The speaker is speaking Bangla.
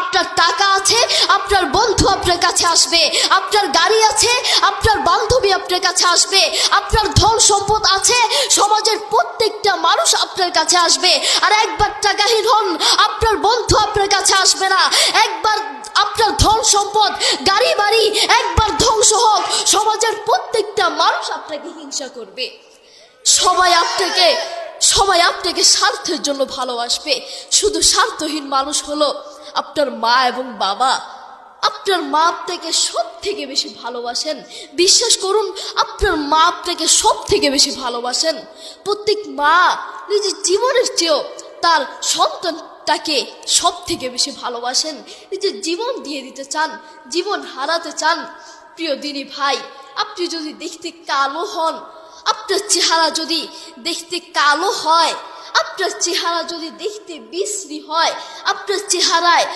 আপনার টাকা আছে, আপনার বন্ধু আপনার কাছে আসবে, আপনার গাড়ি আছে, আপনার বান্ধবী আপনার কাছে আসবে, আপনার ধন সম্পদ আছে, সমাজের প্রত্যেকটা মানুষ আপনার কাছে আসবে। আর একবার টাকাহীন হন, আপনার বন্ধু আপনার কাছে আসবে না। একবার আপনার ধন সম্পদ গাড়ি বাড়ি একবার ধ্বংস হোক, সমাজের প্রত্যেকটা মানুষ আপনাকে হিংসা করবে। সবাই আপনাকে স্বার্থের জন্য ভালোবাসবে। শুধু স্বার্থহীন মানুষ হলো আপনার মা এবং বাবা। আপনার মা আপনাকে সব থেকে বেশি ভালোবাসেন। বিশ্বাস করুন, আপনার মা আপনাকে সব থেকে বেশি ভালোবাসেন। প্রত্যেক মা নিজের জীবনের চেয়েও তার সন্তানটাকে সব থেকে বেশি ভালোবাসেন। নিজের জীবন দিয়ে দিতে চান, জীবন হারাতে চান। প্রিয় দিনী ভাই, আপনি যদি দেখতে কালো হন, আপনার চেহারা যদি দেখতে কালো হয়, আপনার চেহারা যদি দেখতে বিশ্রী হয়, আপনার চেহারায়